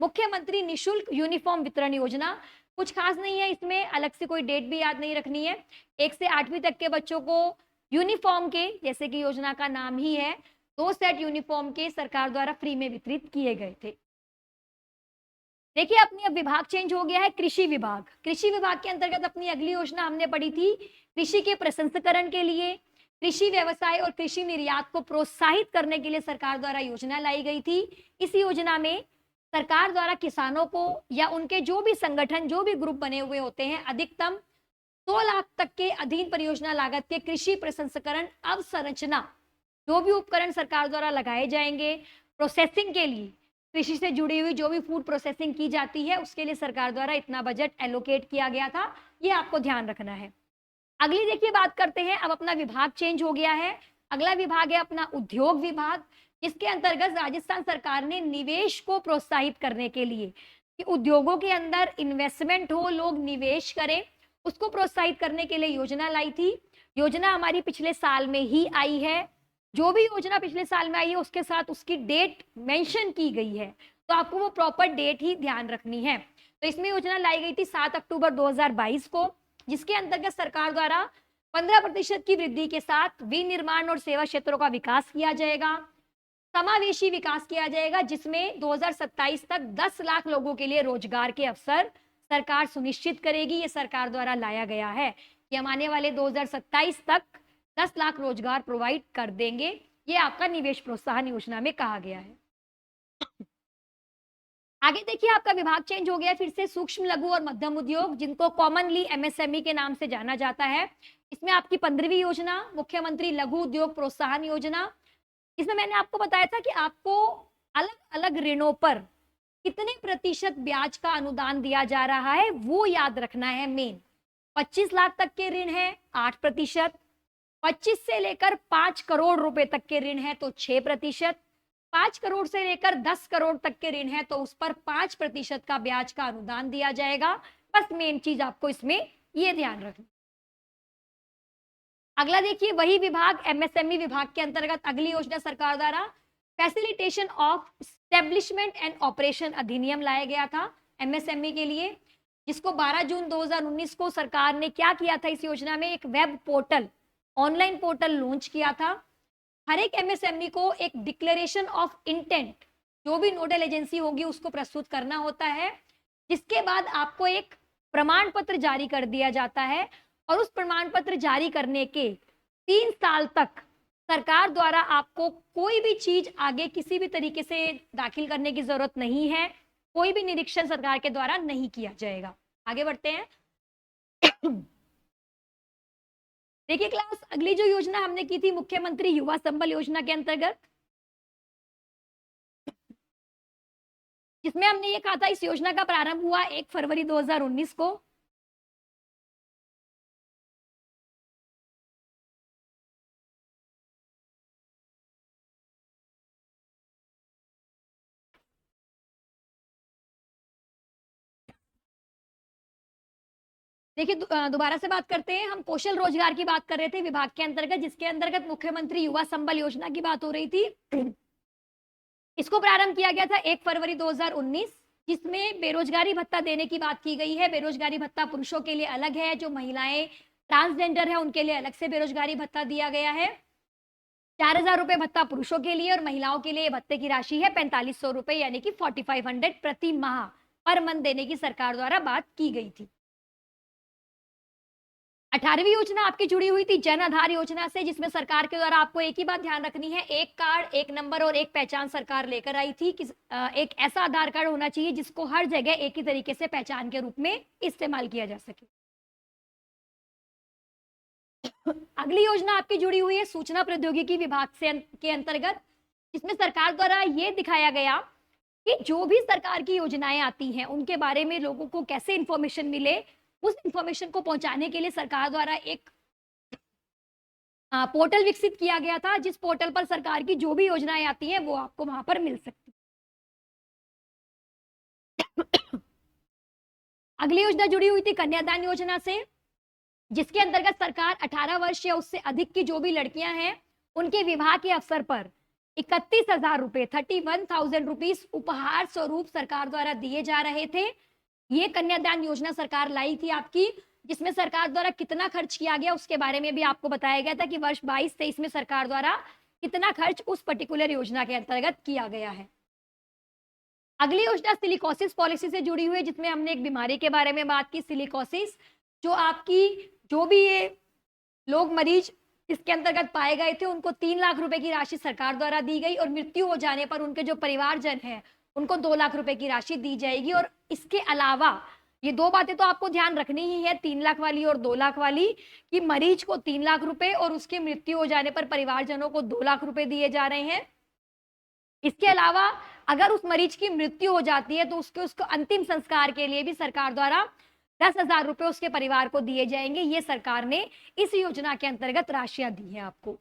मुख्यमंत्री निशुल्क यूनिफॉर्म वितरण योजना। कुछ खास नहीं है इसमें, अलग से कोई डेट भी याद नहीं रखनी है। 1 से 8वीं तक के बच्चों को यूनिफॉर्म के, जैसे कि योजना का नाम ही है, 2 सेट यूनिफॉर्म के सरकार द्वारा फ्री में वितरित किए गए थे। देखिए अपनी अब विभाग चेंज हो गया है, कृषि विभाग। कृषि विभाग के अंतर्गत अपनी अगली योजना हमने पढ़ी थी कृषि के प्रसंस्करण के लिए, कृषि व्यवसाय और कृषि निर्यात को प्रोत्साहित करने के लिए सरकार द्वारा योजना लाई गई थी। इस योजना में सरकार द्वारा किसानों को या उनके जो भी संगठन, जो भी ग्रुप बने हुए होते हैं, अधिकतम 100 लाख तक के अधीन परियोजना लागत के कृषि प्रसंस्करण अवसंरचना, जो भी उपकरण सरकार द्वारा लगाए जाएंगे प्रोसेसिंग के लिए, कृषि से जुड़ी हुई जो भी फूड प्रोसेसिंग की जाती है, उसके लिए सरकार द्वारा इतना बजट एलोकेट किया गया था। ये आपको ध्यान रखना है। अगली देखिए बात करते हैं, अब अपना विभाग चेंज हो गया है। अगला विभाग है अपना उद्योग विभाग, जिसके अंतर्गत राजस्थान सरकार ने निवेश को प्रोत्साहित करने के लिए कि उद्योगों के अंदर इन्वेस्टमेंट हो, लोग निवेश करें, उसको प्रोत्साहित करने के लिए योजना लाई थी। योजना हमारी पिछले साल में ही आई है। जो भी योजना पिछले साल में आई है उसके साथ उसकी डेट मेंशन की गई है, तो आपको वो प्रॉपर डेट ही ध्यान रखनी है। तो इसमें योजना लाई गई थी 7 अक्टूबर 2022 को, जिसके अंतर्गत सरकार द्वारा 15% की वृद्धि के साथ विनिर्माण और सेवा क्षेत्रों का विकास किया जाएगा, समावेशी विकास किया जाएगा, जिसमें 2027 तक 10 लाख लोगों के लिए रोजगार के अवसर सरकार सुनिश्चित करेगी। ये सरकार द्वारा लाया गया है कि हम आने वाले 2027 तक 10 लाख रोजगार प्रोवाइड कर देंगे। ये आपका निवेश प्रोत्साहन योजना में कहा गया है। आगे देखिए आपका विभाग चेंज हो गया फिर से, सूक्ष्म लघु और मध्यम उद्योग, जिनको कॉमनली एमएसएमई के नाम से जाना जाता है। इसमें आपकी 15वीं योजना मुख्यमंत्री लघु उद्योग प्रोत्साहन योजना। इसमें मैंने आपको बताया था कि आपको अलग अलग ऋणों पर कितने प्रतिशत ब्याज का अनुदान दिया जा रहा है वो याद रखना है मेन। 25 लाख तक के ऋण है 8%, 25 से लेकर 5 करोड़ रुपए तक के ऋण है तो 6%, 5 करोड़ से लेकर 10 करोड़ तक के ऋण है तो उस पर 5% का ब्याज का अनुदान दिया जाएगा। बस मेन चीज आपको इसमें ये ध्यान रखना। अगला देखिए, वही विभाग एमएसएमई विभाग के अंतर्गत अगली योजना सरकार द्वारा facilitation of establishment and operation अधिनियम लाया गया था एमएसएमई के लिए, जिसको 12 जून 2019 को सरकार ने क्या किया था, इस योजना में एक web portal, online portal launch किया था। हर एक एमएसएमई को एक डिक्लेरेशन ऑफ इंटेंट, जो भी नोडल एजेंसी होगी उसको प्रस्तुत करना होता है, जिसके बाद आपको एक प्रमाण पत्र जारी कर दिया जाता है और उस प्रमाण पत्र जारी करने के 3 साल तक सरकार द्वारा आपको कोई भी चीज आगे किसी भी तरीके से दाखिल करने की जरूरत नहीं है, कोई भी निरीक्षण सरकार के द्वारा नहीं किया जाएगा। आगे बढ़ते हैं। देखिए क्लास, अगली जो योजना हमने की थी मुख्यमंत्री युवा संबल योजना के अंतर्गत, जिसमें हमने ये कहा था इस योजना का प्रारंभ हुआ 1 फरवरी 2019 को। देखिए दोबारा से बात करते हैं, हम कौशल रोजगार की बात कर रहे थे विभाग के अंतर्गत, जिसके अंतर्गत मुख्यमंत्री युवा संबल योजना की बात हो रही थी। इसको प्रारंभ किया गया था 1 फरवरी 2019, जिसमें बेरोजगारी भत्ता देने की बात की गई है। बेरोजगारी भत्ता पुरुषों के लिए अलग है, जो महिलाएं ट्रांसजेंडर है उनके लिए अलग से बेरोजगारी भत्ता दिया गया है। 4,000 रुपए भत्ता पुरुषों के लिए और महिलाओं के लिए भत्ते की राशि है 4,500 रुपए, यानी कि 4,500 प्रति माह पर मंथ देने की सरकार द्वारा बात की गई थी। 18वीं योजना आपकी जुड़ी हुई थी जन आधार योजना से, जिसमें सरकार के द्वारा आपको एक ही बात ध्यान रखनी है, एक कार्ड, एक नंबर और एक पहचान सरकार लेकर आई थी कि एक ऐसा आधार कार्ड होना चाहिए जिसको हर जगह एक ही तरीके से पहचान के रूप में इस्तेमाल किया जा सके। अगली योजना आपकी जुड़ी हुई है सूचना प्रौद्योगिकी विभाग से के अंतर्गत, जिसमें सरकार द्वारा ये दिखाया गया कि जो भी सरकार की योजनाएं आती हैं उनके बारे में लोगों को कैसे इंफॉर्मेशन मिले, उस इंफॉर्मेशन को पहुंचाने के लिए सरकार द्वारा एक पोर्टल विकसित किया गया था, जिस पोर्टल पर सरकार की जो भी योजनाएं आती हैं वो आपको वहां पर मिल सकती। अगली योजना जुड़ी हुई थी कन्यादान योजना से, जिसके अंतर्गत सरकार 18 वर्ष या उससे अधिक की जो भी लड़कियां हैं उनके विवाह के अवसर पर 31,000 रुपए 31,000 रुपीज उपहार स्वरूप सरकार द्वारा दिए जा रहे थे। ये कन्यादान योजना सरकार लाई थी आपकी, जिसमें सरकार द्वारा कितना खर्च किया गया उसके बारे में भी आपको बताया गया था कि वर्ष 22-23 में सरकार द्वारा कितना खर्च उस पर्टिकुलर योजना के अंतर्गत किया गया है। अगली योजना सिलिकोसिस पॉलिसी से जुड़ी हुई है, जिसमें हमने एक बीमारी के बारे में बात की, सिलिकोसिस, जो आपकी जो भी ये लोग मरीज इसके अंतर्गत पाए गए थे उनको 3 लाख रुपए की राशि सरकार द्वारा दी गई और मृत्यु हो जाने पर उनके जो परिवारजन हैं उनको 2 लाख रुपए की राशि दी जाएगी। और इसके अलावा ये 2 बातें तो आपको ध्यान रखनी ही है, 3 लाख वाली और 2 लाख वाली, कि मरीज को 3 लाख रुपए और उसकी मृत्यु हो जाने पर परिवारजनों को 2 लाख रुपए दिए जा रहे हैं। इसके अलावा अगर उस मरीज की मृत्यु हो जाती है तो उसको अंतिम संस्कार के लिए भी सरकार द्वारा 10,000 रुपए उसके परिवार को दिए जाएंगे। ये सरकार ने इस योजना के अंतर्गत राशियां दी है आपको।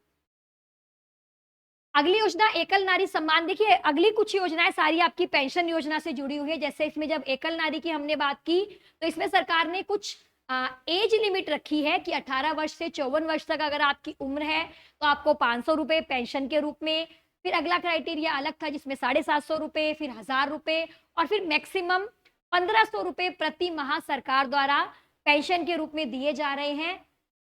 अगली योजना एकल नारी सम्मान। देखिए अगली कुछ योजनाएं सारी आपकी पेंशन योजना से जुड़ी हुई है। जैसे इसमें जब एकल नारी की हमने बात की तो इसमें सरकार ने कुछ एज लिमिट रखी है कि 18 वर्ष से 54 वर्ष तक अगर आपकी उम्र है तो आपको 500 रुपए पेंशन के रूप में, फिर अगला क्राइटेरिया अलग था जिसमें 750 रुपए, फिर 1,000 रुपए और फिर मैक्सिमम 1,500 रुपए प्रति माह सरकार द्वारा पेंशन के रूप में दिए जा रहे हैं।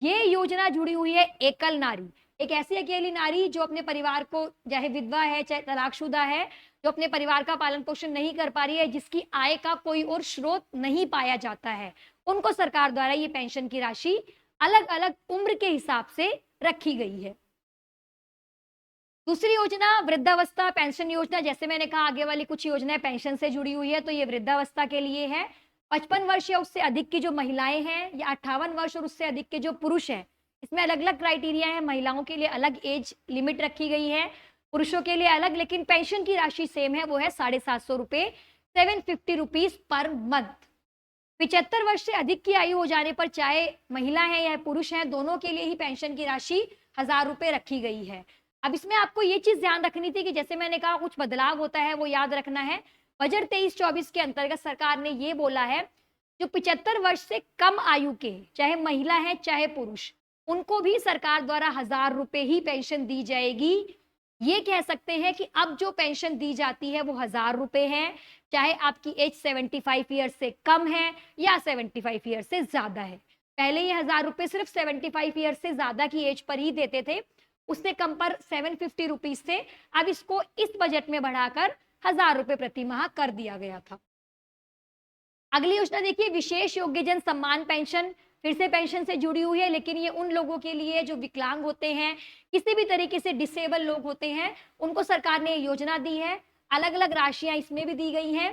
ये योजना जुड़ी हुई है एकल नारी, एक ऐसी अकेली नारी जो अपने परिवार को, चाहे विधवा है चाहे तलाकशुदा है, जो अपने परिवार का पालन पोषण नहीं कर पा रही है, जिसकी आय का कोई और स्रोत नहीं पाया जाता है, उनको सरकार द्वारा ये पेंशन की राशि अलग अलग उम्र के हिसाब से रखी गई है। दूसरी योजना वृद्धावस्था पेंशन योजना। जैसे मैंने कहा आगे वाली कुछ योजनाएं पेंशन से जुड़ी हुई है, तो ये वृद्धावस्था के लिए है। 55 वर्ष या उससे अधिक की जो महिलाएं हैं या 58 वर्ष और उससे अधिक के जो पुरुष हैं, इसमें अलग अलग क्राइटेरिया है। महिलाओं के लिए अलग एज लिमिट रखी गई है, पुरुषों के लिए अलग, लेकिन पेंशन की राशि सेम है, वो है 750 रुपए 750 रुपीज पर मंथ। 75 वर्ष से अधिक की आयु हो जाने पर चाहे महिला है या पुरुष है, दोनों के लिए ही पेंशन की राशि 1,000 रुपए रखी गई है। अब इसमें आपको ये चीज ध्यान रखनी थी कि जैसे मैंने कहा कुछ बदलाव होता है वो याद रखना है। बजट 23-24 के अंतर्गत सरकार ने ये बोला है जो 75 वर्ष से कम आयु के, चाहे महिला है चाहे पुरुष, उनको भी सरकार द्वारा 1,000 रुपए ही पेंशन दी जाएगी। ये कह सकते हैं कि अब जो पेंशन दी जाती है वो 1,000 रुपए है, चाहे आपकी एज 75 ईयर से कम है या 75 ईयर से ज्यादा है। पहले ये 1,000 रुपए सिर्फ 75 ईयर से ज्यादा की एज पर ही देते थे, उससे कम पर 750 रुपीज थे। अब इसको इस बजट में बढ़ाकर 1,000 रुपए प्रति माह कर दिया गया था। अगली योजना देखिए, विशेष योग्यजन सम्मान पेंशन। फिर से पेंशन से जुड़ी हुई है, लेकिन ये उन लोगों के लिए जो विकलांग होते हैं, किसी भी तरीके से डिसेबल लोग होते हैं, उनको सरकार ने योजना दी है। अलग अलग राशियां इसमें भी दी गई हैं।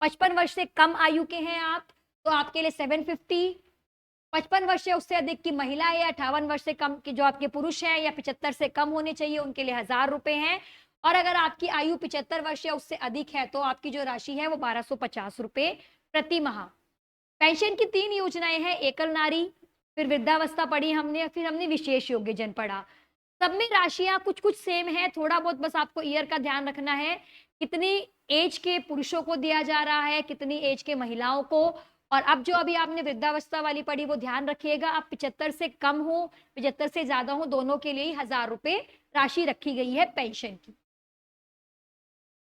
55 वर्ष से कम आयु के हैं आप, तो आपके लिए 750। 55 वर्ष या उससे अधिक की महिला है या 58 वर्ष से कम के जो आपके पुरुष हैं या 75 से कम होने चाहिए, उनके लिए 1,000 रुपए हैं। और अगर आपकी आयु 75 वर्ष या उससे अधिक है तो आपकी जो राशि है वो 1,250 रुपए प्रति माह। पेंशन की 3 योजनाएं हैं, एकल नारी, फिर वृद्धावस्था पढ़ी हमने, फिर हमने विशेष योग्यजन पढ़ा। सब में राशियां कुछ कुछ सेम है, थोड़ा बहुत बस आपको ईयर का ध्यान रखना है, कितनी एज के पुरुषों को दिया जा रहा है, कितनी एज के महिलाओं को। और अब जो अभी आपने वृद्धावस्था वाली पढ़ी वो ध्यान रखिएगा, आप 75 से कम हो 75 से ज्यादा हो, दोनों के लिए ही 1,000 रुपए राशि रखी गई है पेंशन की।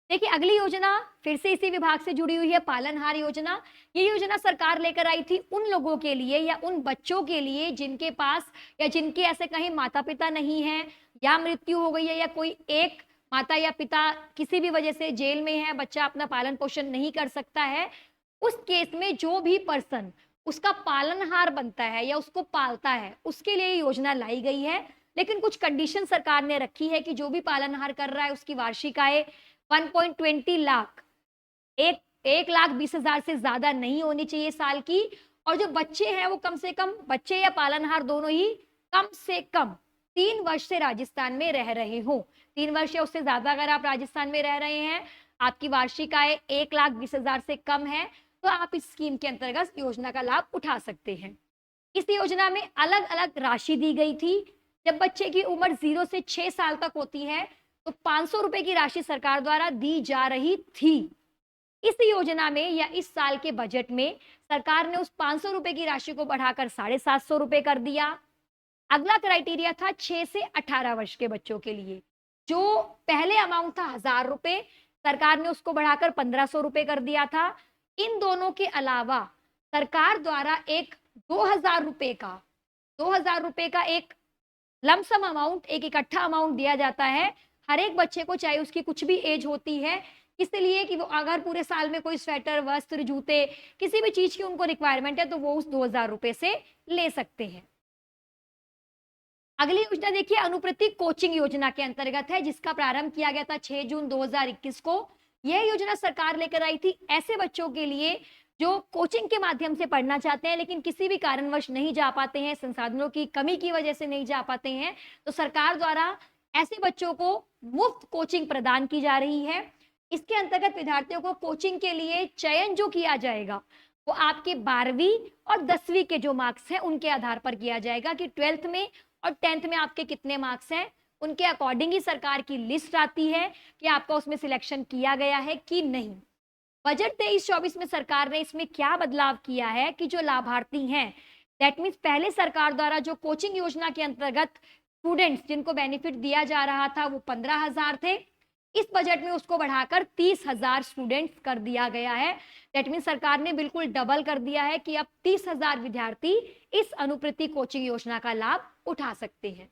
देखिए अगली योजना फिर से इसी विभाग से जुड़ी हुई है, पालनहार योजना। ये योजना सरकार लेकर आई थी उन लोगों के लिए या उन बच्चों के लिए जिनके पास या जिनके ऐसे कहीं माता पिता नहीं है या मृत्यु हो गई है या कोई एक माता या पिता किसी भी वजह से जेल में है, बच्चा अपना पालन पोषण नहीं कर सकता है। उस केस में जो भी पर्सन उसका पालनहार बनता है या उसको पालता है, उसके लिए योजना लाई गई है। लेकिन कुछ कंडीशन सरकार ने रखी है कि जो भी पालनहार कर रहा है उसकी वार्षिक आय 1.20 लाख, 1,20,000 से ज्यादा नहीं होनी चाहिए साल की। और जो बच्चे हैं वो कम से कम, बच्चे या पालनहार दोनों ही, कम से कम 3 वर्ष से राजस्थान में रह रहे हो। 3 वर्ष या उससे ज्यादा अगर आप राजस्थान में रह रहे हैं, आपकी वार्षिक आय 1,20,000 से कम है, तो आप इस स्कीम के अंतर्गत योजना का लाभ उठा सकते हैं। इस योजना में अलग अलग राशि दी गई थी। जब बच्चे की उम्र 0 से 6 साल तक होती है तो 500 रुपए की राशि सरकार द्वारा दी जा रही थी। इस योजना में या इस साल के बजट में सरकार ने उस 500 रुपए की राशि को बढ़ाकर 750 रुपए कर दिया। अगला क्राइटेरिया था 6 से 18 वर्ष के बच्चों के लिए। जो पहले अमाउंट था 1,000 रुपए, सरकार ने उसको बढ़ाकर 1,500 रुपए कर दिया था। इन दोनों के अलावा सरकार द्वारा एक 2,000 रुपए का एक लमसम अमाउंट, एक इकट्ठा अमाउंट दिया जाता है हर एक बच्चे को, चाहे उसकी कुछ भी एज होती है, इसलिए कि वो अगर पूरे साल में कोई स्वेटर, वस्त्र, जूते, किसी भी चीज की उनको रिक्वायरमेंट है तो वो उस 2,000 रुपए से ले सकते हैं। अगली योजना देखिए, अनुप्रति कोचिंग योजना के अंतर्गत है, जिसका प्रारंभ किया गया था 6 जून 2021 को। यह योजना सरकार लेकर आई थी ऐसे बच्चों के लिए जो कोचिंग के माध्यम से पढ़ना चाहते हैं लेकिन किसी भी कारणवश नहीं जा पाते हैं, संसाधनों की कमी की वजह से नहीं जा पाते हैं, तो सरकार द्वारा ऐसे बच्चों को मुफ्त कोचिंग प्रदान की जा रही है। इसके अंतर्गत विद्यार्थियों को कोचिंग के लिए चयन जो किया जाएगा वो आपके 12वीं और 10वीं के जो मार्क्स हैं उनके आधार पर किया जाएगा कि 12th में और 10th में आपके कितने मार्क्स हैं, उनके अकॉर्डिंग ही सरकार की लिस्ट आती है कि आपका उसमें सिलेक्शन किया गया है कि नहीं। बजट 23-24 में सरकार ने इसमें क्या बदलाव किया है कि जो लाभार्थी हैं, दैट मीन्स पहले सरकार द्वारा जो कोचिंग योजना के अंतर्गत स्टूडेंट्स जिनको बेनिफिट दिया जा रहा था वो 15,000 थे, इस बजट में उसको बढ़ाकर 30,000 स्टूडेंट्स कर दिया गया है। दैट मीन्स सरकार ने बिल्कुल डबल कर दिया है कि अब 30,000 विद्यार्थी इस अनुप्रति कोचिंग योजना का लाभ उठा सकते हैं।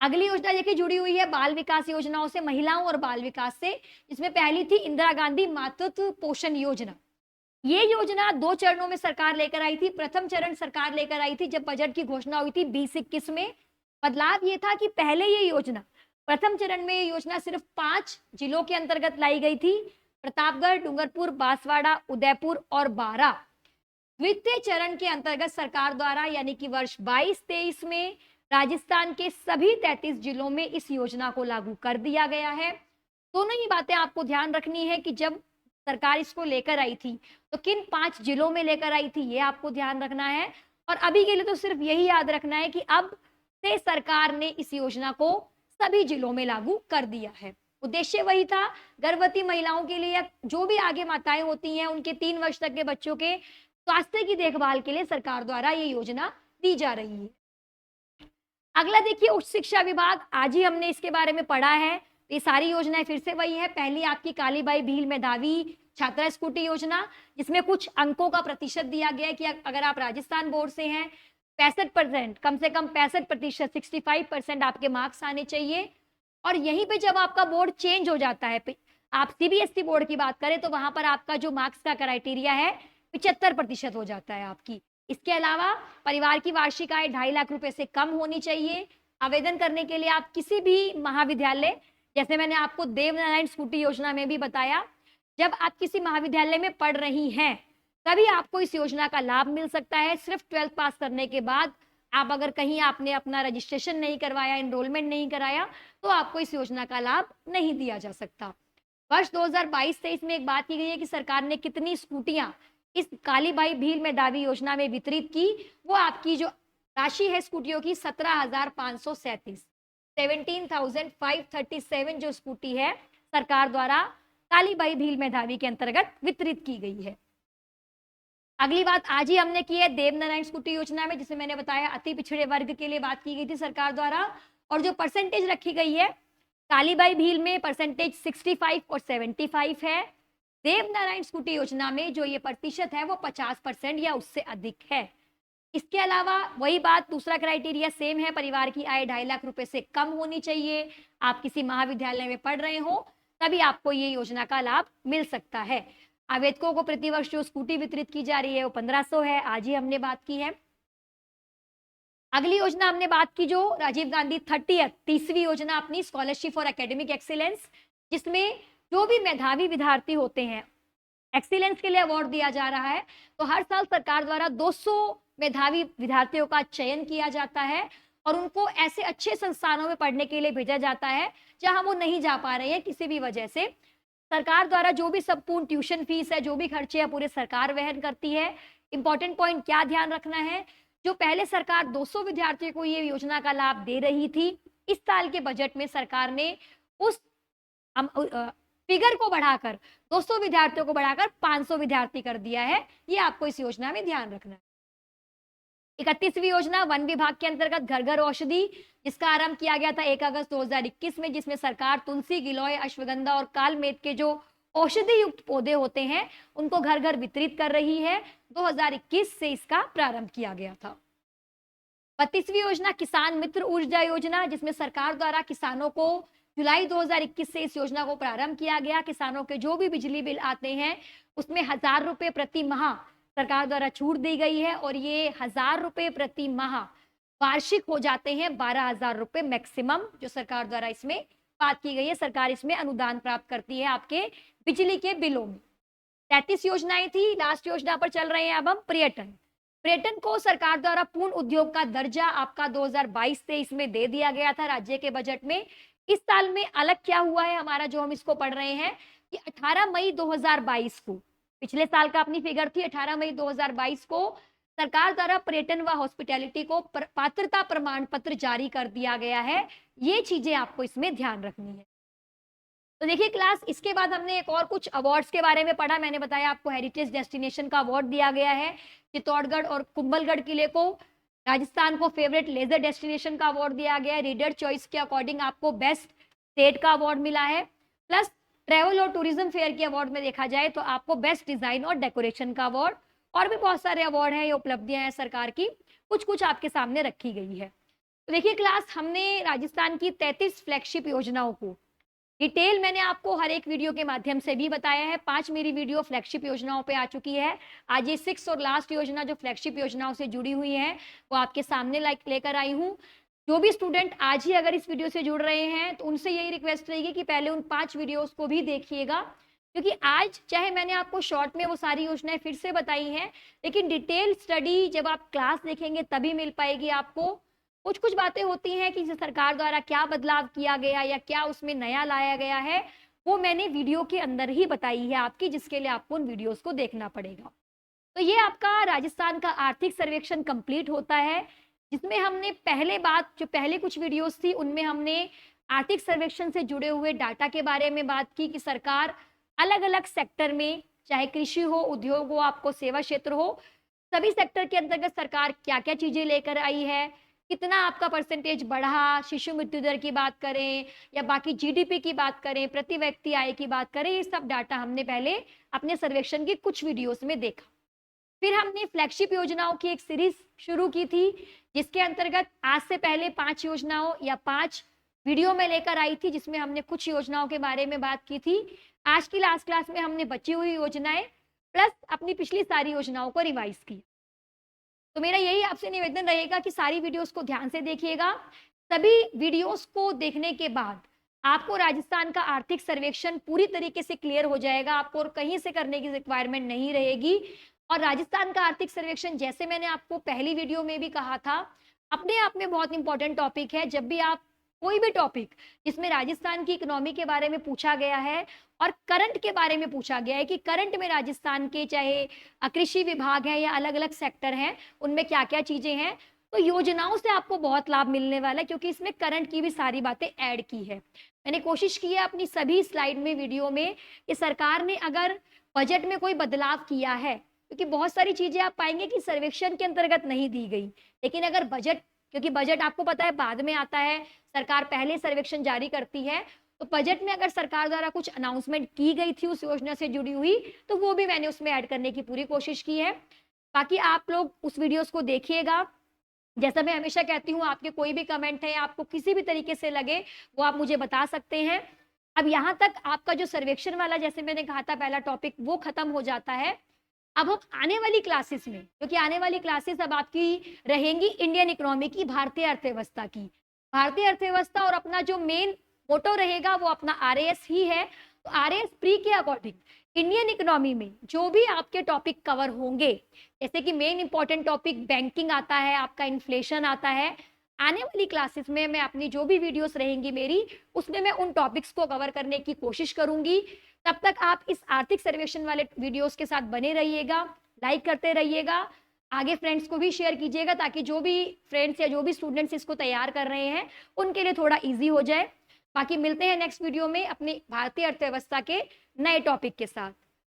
अगली योजना देखिए जुड़ी हुई है बाल विकास योजनाओं से, महिलाओं और बाल विकास से, जिसमें पहली थी इंदिरा गांधी मातृत्व पोषण योजना। ये योजना 2 चरणों में सरकार लेकर आई थी। प्रथम चरण सरकार लेकर आई थी जब बजट की घोषणा हुई थी 2021 में। बदलाव ये था कि पहले ये योजना, प्रथम चरण में ये योजना सिर्फ 5 जिलों के अंतर्गत लाई गई थी, प्रतापगढ़, डूंगरपुर, बांसवाड़ा, उदयपुर और बारां। द्वितीय चरण के अंतर्गत सरकार द्वारा यानी कि वर्ष 22-23 में राजस्थान के सभी 33 जिलों में इस योजना को लागू कर दिया गया है। दोनों ही बातें आपको ध्यान रखनी है कि जब सरकार इसको लेकर आई थी तो किन 5 जिलों में लेकर आई थी, ये आपको ध्यान रखना है। और अभी के लिए तो सिर्फ यही याद रखना है कि अब से सरकार ने इस योजना को सभी जिलों में लागू कर दिया है। उद्देश्य वही था, गर्भवती महिलाओं के लिए या जो भी आगे माताएं होती हैं उनके 3 वर्ष तक के बच्चों के स्वास्थ्य की देखभाल के लिए सरकार द्वारा ये योजना दी जा रही है। अगला देखिए, उच्च शिक्षा विभाग, आज ही हमने इसके बारे में पढ़ा है। ये सारी योजनाएं फिर से वही है। पहली आपकी कालीबाई भील मेधावी छात्रा स्कूटी योजना, जिसमें कुछ अंकों का प्रतिशत दिया गया है कि अगर आप राजस्थान बोर्ड से हैं 65%, कम से कम 65%, 65% आपके मार्क्स आने चाहिए। और यहीं पे जब आपका बोर्ड चेंज हो जाता है, आप सीबीएसई बोर्ड की बात करें तो वहां पर आपका जो मार्क्स का क्राइटेरिया है 75% हो जाता है आपकी। इसके अलावा परिवार की वार्षिक आय 2.5 लाख रुपए से कम होनी चाहिए। आवेदन करने के लिए आप किसी भी महाविद्यालय, जैसे मैंने आपको देवनारायण स्कूटी योजना में भी बताया, जब आप किसी महाविद्यालय में पढ़ रही हैं तभी आपको इस योजना का लाभ मिल सकता है। सिर्फ 12th पास करने के बाद आप अगर कहीं आपने अपना रजिस्ट्रेशन नहीं करवाया, एनरोलमेंट नहीं कराया, तो आपको इस योजना का लाभ नहीं दिया जा सकता। वर्ष 2022-23 में एक बात की गई है कि सरकार ने कितनी स्कूटियां इस कालीबाई भील मेधावी योजना में वितरित की, वो आपकी जो राशि है स्कूटियों की 17,537, 17,537 जो स्कूटी है सरकार द्वारा कालीबाई भील मेधावी के अंतर्गत वितरित की गई है। अगली बात आज ही हमने की है देवनारायण स्कूटी योजना में, जिसे मैंने बताया अति पिछड़े वर्ग के लिए बात की गई थी सरकार द्वारा। और जो परसेंटेज रखी गई है कालीबाई भील में परसेंटेज 65 और 75 है। देवनारायण स्कूटी योजना में जो ये प्रतिशत है वो 50% या उससे अधिक है। इसके अलावा वही बात, दूसरा क्राइटेरिया सेम है, परिवार की आय 2.5 लाख रुपए से कम होनी चाहिए। आप किसी महाविद्यालय में पढ़ रहे हो तभी आपको ये योजना का लाभ मिल सकता है। आवेदकों को प्रतिवर्ष जो स्कूटी वितरित की जा रही है वो 1500 है, आज ही हमने बात की है। अगली योजना हमने बात की जो राजीव गांधी 30वीं योजना अपनी स्कॉलरशिप फॉर एकेडमिक एक्सीलेंस, जिसमें जो भी मेधावी विद्यार्थी होते हैं एक्सीलेंस के लिए अवार्ड दिया जा रहा है। तो हर साल सरकार द्वारा 200 मेधावी विद्यार्थियों का चयन किया जाता है और उनको ऐसे अच्छे संस्थानों में पढ़ने के लिए भेजा जाता है जहां वो नहीं जा पा रहे हैं किसी भी वजह से। सरकार द्वारा जो भी संपूर्ण ट्यूशन फीस है, जो भी खर्चे है, पूरे सरकार वहन करती है। इंपॉर्टेंट पॉइंट क्या ध्यान रखना है, जो पहले सरकार 200 विद्यार्थियों को ये योजना का लाभ दे रही थी, इस साल के बजट में सरकार ने उस फिगर को बढ़ाकर 200 विद्यार्थियों को बढ़ाकर 500 विद्यार्थी कर दिया है। ये आपको इस योजना में ध्यान रखना है। 31वीं योजना वन विभाग के अंतर्गत घर घर औषधि, जिसका आरंभ किया गया था 1 अगस्त 2021 में, जिसमें सरकार तुलसी, गिलोय, अश्वगंधा और कालमेघ के जो औषधि युक्त पौधे होते हैं उनको घर घर वितरित कर रही है। 2021 से इसका प्रारंभ किया गया था। 32वीं योजना किसान मित्र ऊर्जा योजना, जिसमें सरकार द्वारा किसानों को जुलाई 2021 से इस योजना को प्रारंभ किया गया। किसानों के जो भी बिजली बिल आते हैं उसमें 1000 रुपए प्रति माह सरकार द्वारा छूट दी गई है और ये 1000 रुपए प्रति माह वार्षिक हो जाते हैं 12,000 रुपए मैक्सिमम, जो सरकार द्वारा इसमें बात की गई है। सरकार इसमें अनुदान प्राप्त करती है आपके बिजली के बिलों में। 33 योजनाएं थी, लास्ट योजना पर चल रहे हैं अब हम पर्यटन। पर्यटन को सरकार द्वारा पूर्ण उद्योग का दर्जा आपका 2022-23 में दे दिया गया था राज्य के बजट में। इस साल में अलग क्या हुआ है हमारा, जो हम इसको पढ़ रहे हैं कि 18 मई 2022 को, पिछले साल का अपनी फिगर थी 18 मई 2022 को सरकार द्वारा पर्यटन व हॉस्पिटैलिटी को पात्रता प्रमाण पत्र जारी कर दिया गया है। ये चीजें आपको इसमें ध्यान रखनी है। तो देखिए क्लास, इसके बाद हमने एक और कुछ अवार्ड्स के बारे में पढ़ा। मैंने बताया आपको हेरिटेज डेस्टिनेशन का अवार्ड दिया गया है। चित्तौड़गढ़ और कुंभलगढ़ किले को, राजस्थान को फेवरेट लेजर डेस्टिनेशन का अवार्ड दिया गया है। रीडर चॉइस के अकॉर्डिंग आपको बेस्ट स्टेट का अवार्ड मिला है। प्लस ट्रैवल और टूरिज्म फेयर के अवार्ड में देखा जाए तो आपको बेस्ट डिजाइन और डेकोरेशन का अवार्ड, और भी बहुत सारे अवार्ड हैं, ये उपलब्धियां हैं सरकार की, कुछ कुछ आपके सामने रखी गई है। तो देखिए क्लास, हमने राजस्थान की 33 फ्लैगशिप योजनाओं को डिटेल मैंने आपको हर एक वीडियो के माध्यम से भी बताया है। 5 मेरी वीडियो फ्लैगशिप योजनाओं पे आ चुकी है। आज ये 6 और लास्ट योजना जो फ्लैगशिप योजनाओं से जुड़ी हुई है वो आपके सामने लेकर आई हूँ। जो भी स्टूडेंट आज ही अगर इस वीडियो से जुड़ रहे हैं तो उनसे यही रिक्वेस्ट रहेगी कि पहले उन 5 वीडियोस को भी देखिएगा, क्योंकि आज चाहे मैंने आपको शॉर्ट में वो सारी योजनाएं फिर से बताई हैं, लेकिन डिटेल स्टडी जब आप क्लास देखेंगे तभी मिल पाएगी आपको। कुछ कुछ बातें होती हैं कि सरकार द्वारा क्या बदलाव किया गया या क्या उसमें नया लाया गया है, वो मैंने वीडियो के अंदर ही बताई है आपकी, जिसके लिए आपको उन वीडियोस को देखना पड़ेगा। तो ये आपका राजस्थान का आर्थिक सर्वेक्षण कंप्लीट होता है, जिसमें हमने पहले कुछ वीडियोस थी उनमें हमने आर्थिक सर्वेक्षण से जुड़े हुए डाटा के बारे में बात की कि सरकार अलग-अलग सेक्टर में, चाहे कृषि हो, उद्योग हो, आपको सेवा क्षेत्र हो, सभी सेक्टर के अंतर्गत सरकार क्या-क्या चीज़ें लेकर आई है, कितना आपका परसेंटेज बढ़ा, शिशु मृत्यु दर की बात करें या बाकी जीडीपी की बात करें, प्रति व्यक्ति आय की बात करें, ये सब डाटा हमने पहले अपने सर्वेक्षण के कुछ वीडियोस में देखा। फिर हमने फ्लैगशिप योजनाओं की एक सीरीज शुरू की थी, जिसके अंतर्गत आज से पहले 5 योजनाओं या 5 वीडियो में लेकर आई थी, जिसमें हमने कुछ योजनाओं के बारे में बात की थी। आज की लास्ट क्लास में हमने बची हुई योजनाएं प्लस अपनी पिछली सारी योजनाओं को रिवाइज की। तो मेरा यही आपसे निवेदन रहेगा कि सारी वीडियोस को ध्यान से देखिएगा। सभी वीडियोस को देखने के बाद आपको राजस्थान का आर्थिक सर्वेक्षण पूरी तरीके से क्लियर हो जाएगा, आपको और कहीं से करने की रिक्वायरमेंट नहीं रहेगी। और राजस्थान का आर्थिक सर्वेक्षण, जैसे मैंने आपको पहली वीडियो में भी कहा था, अपने आप में बहुत इंपॉर्टेंट टॉपिक है। जब भी आप कोई भी टॉपिक जिसमें राजस्थान की इकोनॉमी के बारे में पूछा गया है और करंट के बारे में पूछा गया है कि करंट में राजस्थान के चाहे कृषि विभाग है या अलग-अलग सेक्टर हैं, उनमें क्या-क्या चीजें हैं, तो योजनाओं से आपको बहुत लाभ मिलने वाला है, क्योंकि इसमें करंट की भी सारी बातें ऐड की है। मैंने कोशिश की है अपनी सभी स्लाइड में, वीडियो में, कि सरकार ने अगर बजट में कोई बदलाव किया है, क्योंकि बहुत सारी चीजें आप पाएंगे कि सर्वेक्षण के अंतर्गत नहीं दी गई, लेकिन अगर बजट, क्योंकि बजट आपको पता है बाद में आता है, सरकार पहले सर्वेक्षण जारी करती है, तो बजट में अगर सरकार द्वारा कुछ अनाउंसमेंट की गई थी उस योजना से जुड़ी हुई, तो वो भी मैंने उसमें ऐड करने की पूरी कोशिश की है। बाकी आप लोग उस वीडियोस को देखिएगा। जैसा मैं हमेशा कहती हूँ, आपके कोई भी कमेंट है, आपको किसी भी तरीके से लगे, वो आप मुझे बता सकते हैं। अब यहाँ तक आपका जो सर्वेक्षण वाला, जैसे मैंने कहा था, पहला टॉपिक वो खत्म हो जाता है। अब हम आने वाली क्लासेस में, क्योंकि आने वाली क्लासेस अब आपकी रहेंगी इंडियन इकोनॉमी की, भारतीय अर्थव्यवस्था की, भारतीय अर्थव्यवस्था, और अपना जो मेन मोटो रहेगा वो अपना आरएएस ही है। तो आरएएस प्री के अकॉर्डिंग इंडियन इकोनॉमी में जो भी आपके टॉपिक कवर होंगे, जैसे कि मेन इंपॉर्टेंट टॉपिक बैंकिंग आता है, आपका इन्फ्लेशन आता है, आने वाली क्लासेस में मैं अपनी जो भी वीडियोस रहेंगी मेरी, उसमें मैं उन टॉपिक्स को कवर करने की कोशिश करूंगी। तब तक आप इस आर्थिक सर्वेक्षण वाले वीडियोस के साथ बने रहिएगा, लाइक करते रहिएगा, आगे फ्रेंड्स को भी शेयर कीजिएगा, ताकि जो भी फ्रेंड्स या जो भी स्टूडेंट्स इसको तैयार कर रहे हैं उनके लिए थोड़ा इजी हो जाए। बाकी मिलते हैं नेक्स्ट वीडियो में अपनी भारतीय अर्थव्यवस्था के नए टॉपिक के साथ।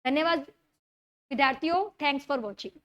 धन्यवाद विद्यार्थियों, थैंक्स फॉर वॉचिंग।